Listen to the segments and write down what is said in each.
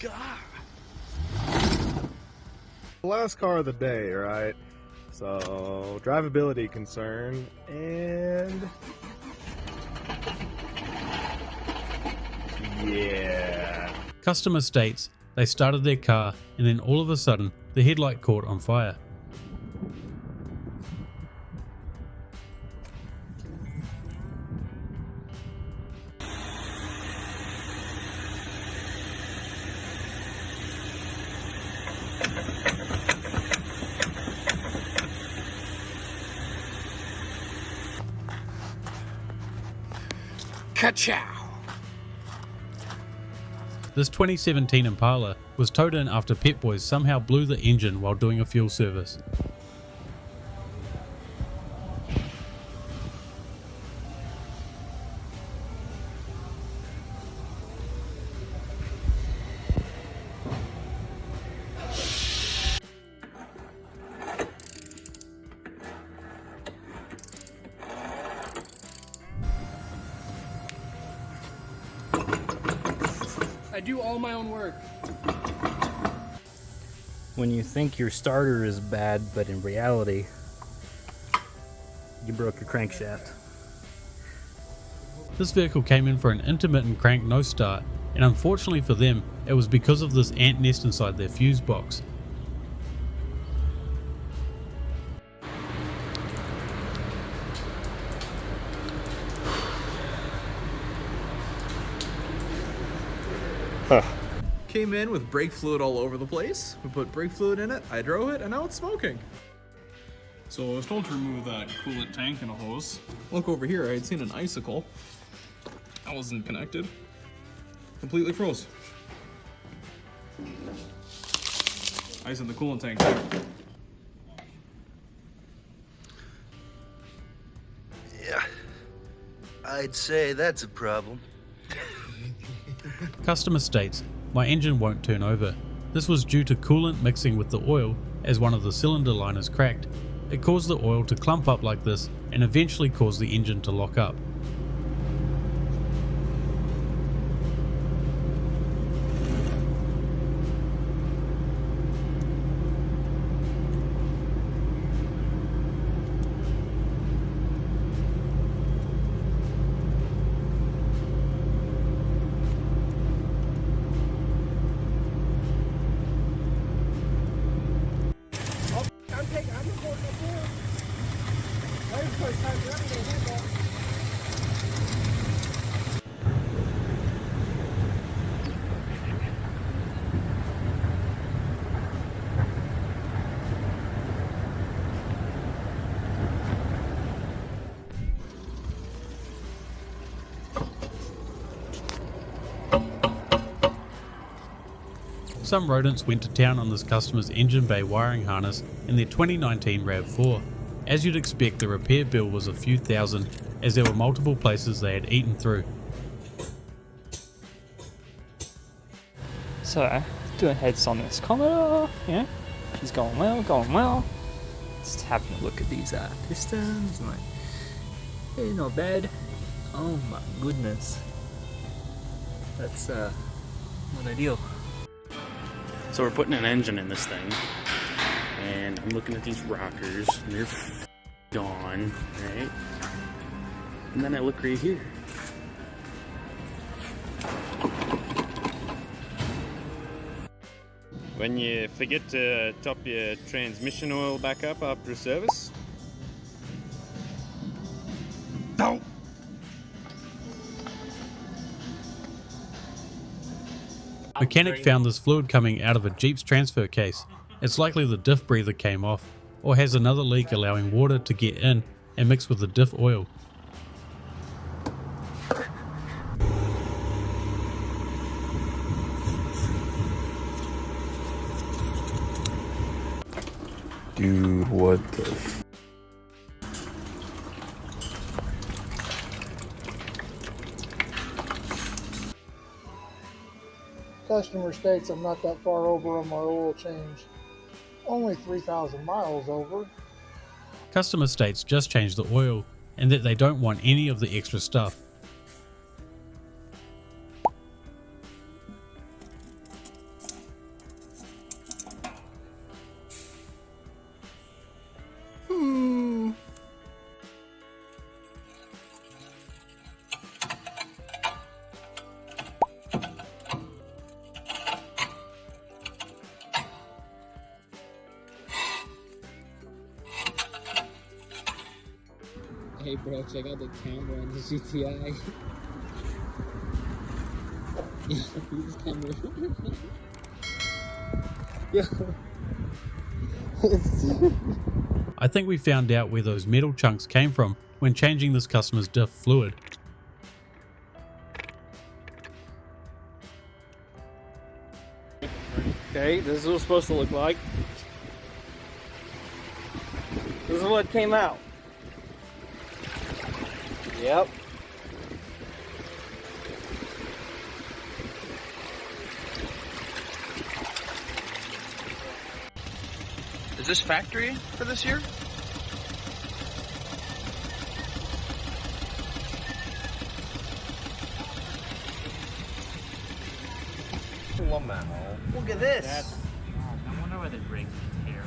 God. Last car of the day, right? So, drivability concern, and yeah. Customer states they started their car and then all of a sudden the headlight caught on fire. Ka-chow. This 2017 Impala was towed in after Pet Boys somehow blew the engine while doing a fuel service. I do all my own work. When you think your starter is bad, but in reality, you broke your crankshaft. This vehicle came in for an intermittent crank no start, and unfortunately for them, it was because of this ant nest inside their fuse box. Came in with brake fluid all over the place. We put brake fluid in it, I drove it, and now it's smoking. So I was told to remove that coolant tank and a hose. Look over here, I had seen an icicle. That wasn't connected. Completely froze. Ice in the coolant tank too. Yeah, I'd say that's a problem. Customer states, my engine won't turn over. This was due to coolant mixing with the oil as one of the cylinder liners cracked. It caused the oil to clump up like this and eventually caused the engine to lock up. Some rodents went to town on this customer's engine bay wiring harness in their 2019 RAV4. As you'd expect, the repair bill was a few thousand, as there were multiple places they had eaten through. So, doing heads on this Commodore, yeah, she's going well. Just having a look at these pistons, like, hey, not bad. Oh my goodness. That's not ideal. So we're putting an engine in this thing, and I'm looking at these rockers, and they're gone, right? And then I look right here. When you forget to top your transmission oil back up after a service. No! Mechanic found this fluid coming out of a Jeep's transfer case. It's likely the diff breather came off, or has another leak allowing water to get in and mix with the diff oil. Dude, what the Customer states I'm not that far over on my oil change. Only 3,000 miles over. Customer states just changed the oil and that they don't want any of the extra stuff. Hey bro, check out the camera on the GTI. Yeah, use camera. Yeah. I think we found out where those metal chunks came from when changing this customer's diff fluid. Okay, this is what it's supposed to look like. This is what came out. Yep. Is this factory for this year? Look at this. I wonder why the brakes tear.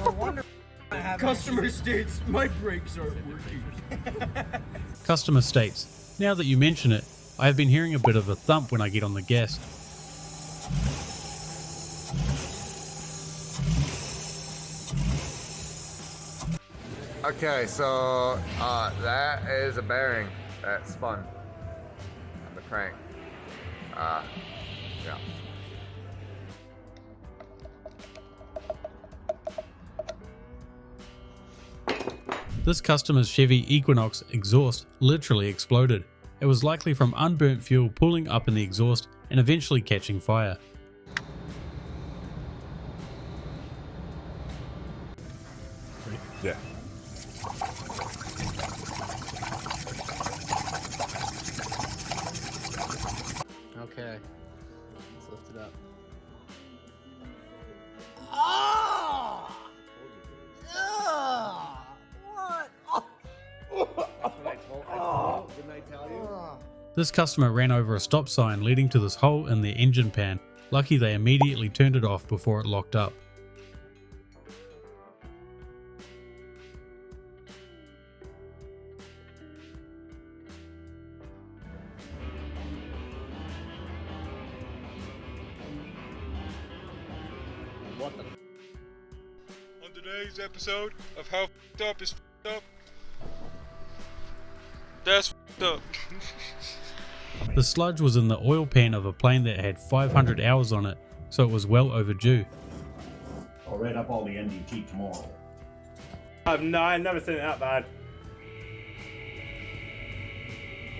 No wonder customer states my brakes aren't working. Customer states, now that you mention it, I have been hearing a bit of a thump when I get on the gas. Okay, so that is a bearing that spun on the crank. Yeah. This customer's Chevy Equinox exhaust literally exploded. It was likely from unburnt fuel pooling up in the exhaust and eventually catching fire. Yeah. Okay. Let's lift it up. This customer ran over a stop sign leading to this hole in their engine pan. Lucky they immediately turned it off before it locked up. What the? On today's episode of How F***ed Up is F***ed Up, that's F***ed Up. The sludge was in the oil pan of a plane that had 500 hours on it, so it was well overdue. I'll read up all the NDT tomorrow. I've never seen it that bad.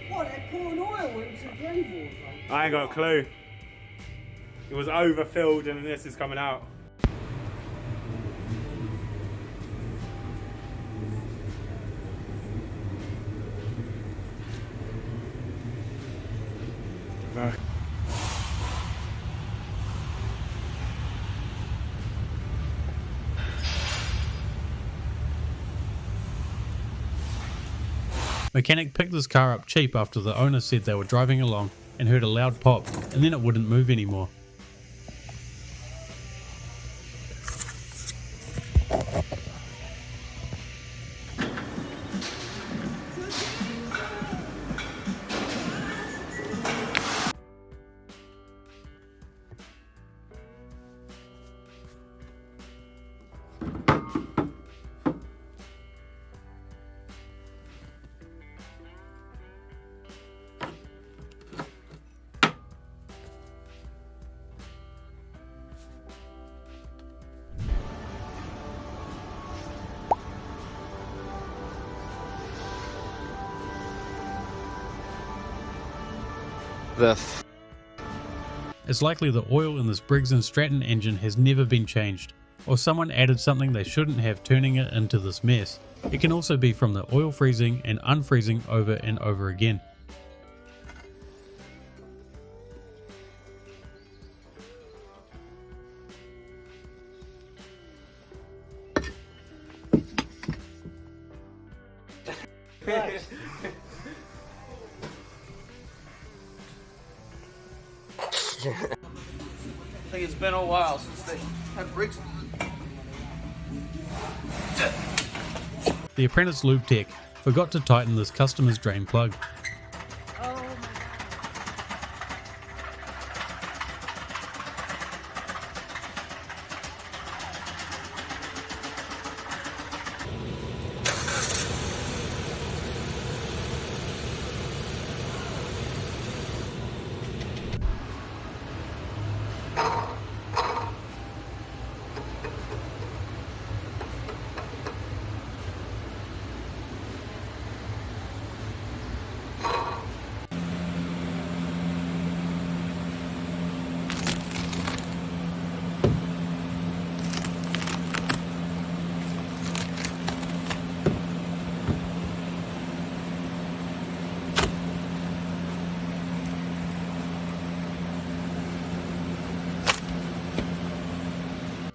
What, they're pouring oil into the drain board? I ain't got a clue. It was overfilled and this is coming out. Mechanic picked this car up cheap after the owner said they were driving along and heard a loud pop, and then it wouldn't move anymore. It's likely the oil in this Briggs & Stratton engine has never been changed, or someone added something they shouldn't have, turning it into this mess. It can also be from the oil freezing and unfreezing over and over again. I think it's been a while since they had brakes. The apprentice lube tech forgot to tighten this customer's drain plug.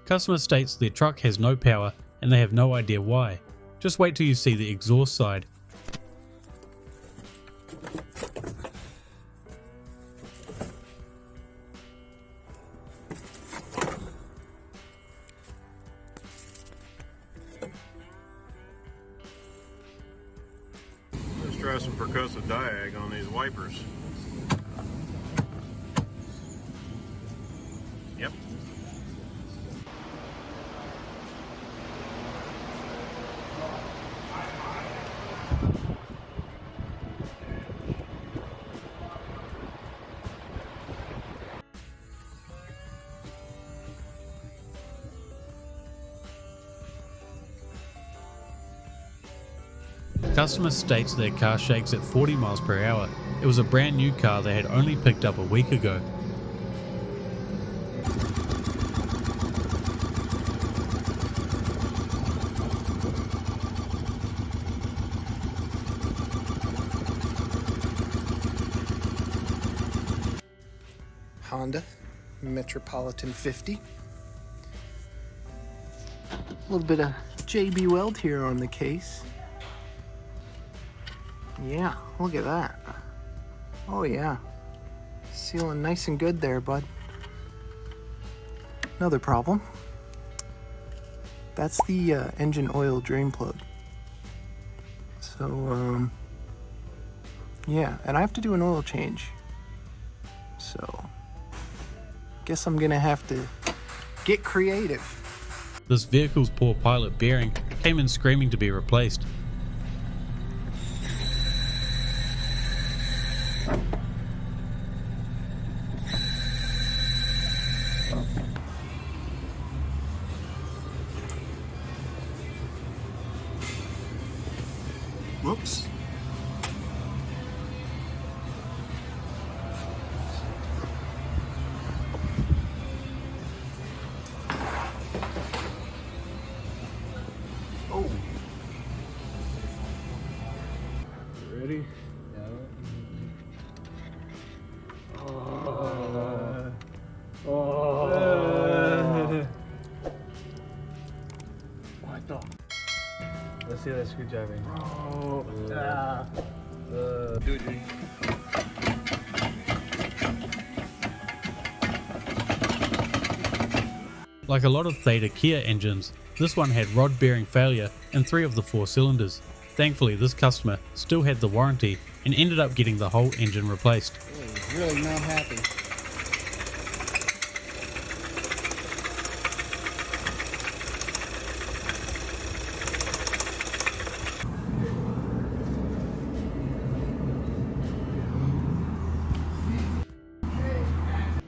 Customer states their truck has no power and they have no idea why. Just wait till you see the exhaust side. Let's try some percussive diag on these wipers. Yep. Customer states their car shakes at 40 miles per hour. It was a brand new car they had only picked up a week ago. Honda Metropolitan 50. A little bit of JB Weld here on the case. Yeah, look at that. Oh yeah, sealing nice and good there, bud. Another problem. That's the engine oil drain plug. So, yeah, and I have to do an oil change. So, guess I'm gonna have to get creative. This vehicle's poor pilot bearing came in screaming to be replaced. Whoops. Oh. Ready? What the? Let's see that screwdriver. Oh. Dude. Like a lot of Theta Kia engines, this one had rod bearing failure in 3 of the 4 cylinders. Thankfully, this customer still had the warranty and ended up getting the whole engine replaced. Really not happy.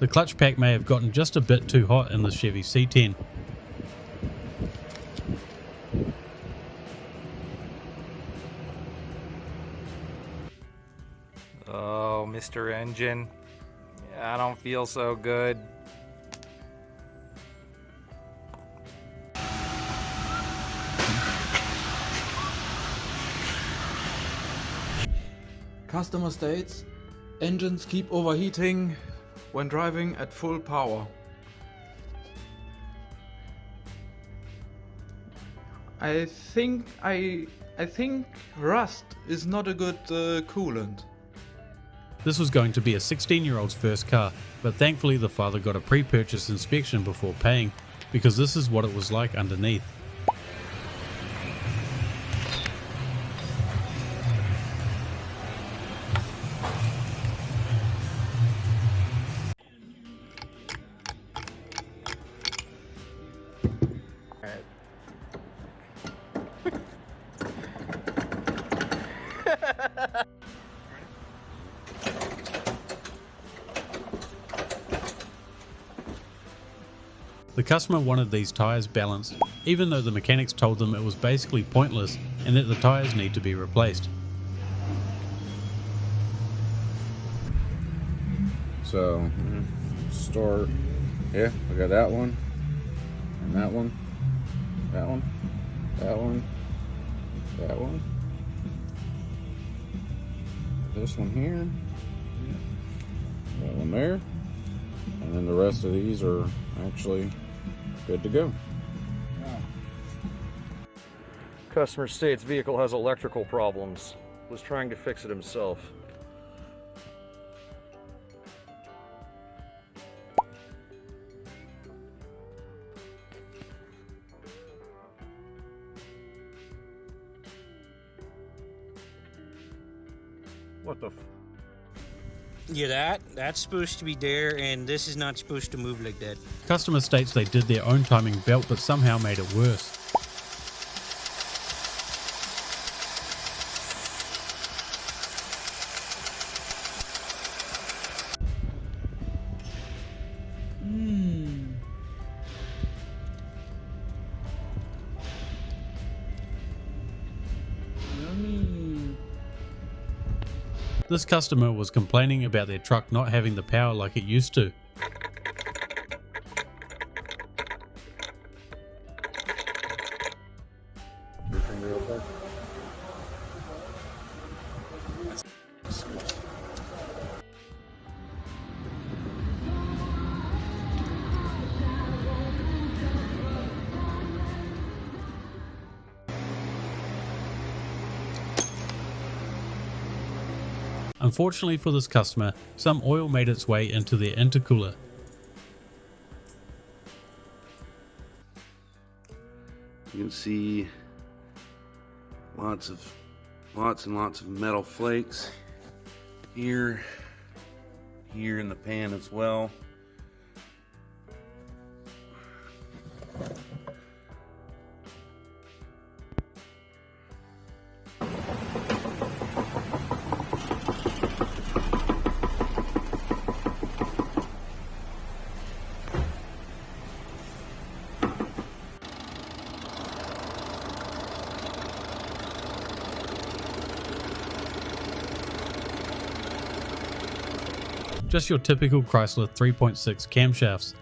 The clutch pack may have gotten just a bit too hot in the Chevy C10. Oh, Mr. Engine. I don't feel so good. Customer states, engines keep overheating when driving at full power. I think rust is not a good coolant. This was going to be a 16-year-old's first car, but thankfully the father got a pre-purchase inspection before paying, because this is what it was like underneath. The customer wanted these tyres balanced, even though the mechanics told them it was basically pointless and that the tyres need to be replaced. So, start, yeah, I got that one, and that one, that one, that one, that one, this one here, that one there, and then the rest of these are actually good to go. Customer states vehicle has electrical problems. Was trying to fix it himself. What the f? Yeah, that's supposed to be there, and this is not supposed to move like that. Customer states they did their own timing belt but somehow made it worse. This customer was complaining about their truck not having the power like it used to. Unfortunately for this customer, some oil made its way into their intercooler. You can see lots and lots of metal flakes here in the pan as well. Just your typical Chrysler 3.6 camshafts.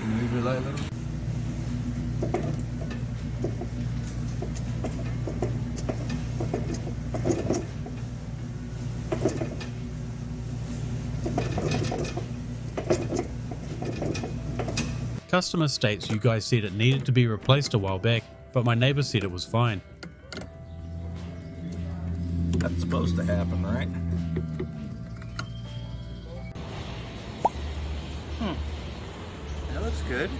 Move your light a little. Customer states you guys said it needed to be replaced a while back, but my neighbor said it was fine. That's supposed to happen, right? That looks good.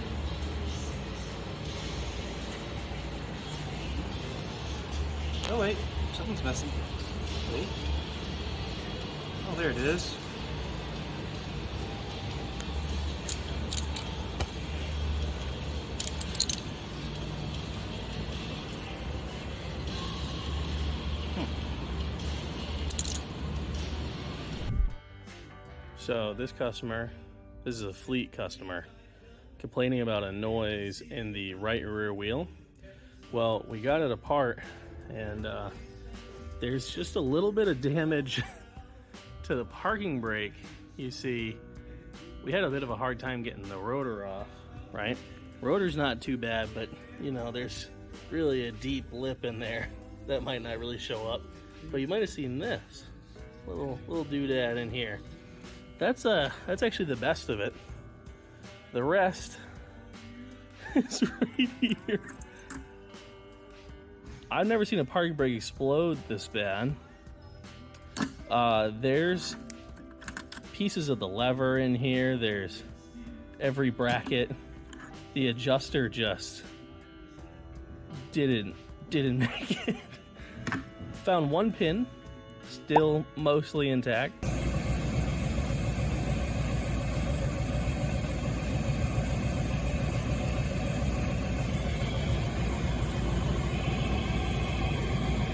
Oh wait, something's missing. Wait. Oh, there it is. So this customer, this is a fleet customer, complaining about a noise in the right rear wheel. Well, we got it apart, and there's just a little bit of damage to the parking brake. You see, we had a bit of a hard time getting the rotor off, right? Rotor's not too bad, but you know, there's really a deep lip in there that might not really show up. But you might have seen this little doodad in here. That's actually the best of it. The rest is right here. I've never seen a parking brake explode this bad. There's pieces of the lever in here. There's every bracket. The adjuster just didn't make it. Found one pin, still mostly intact.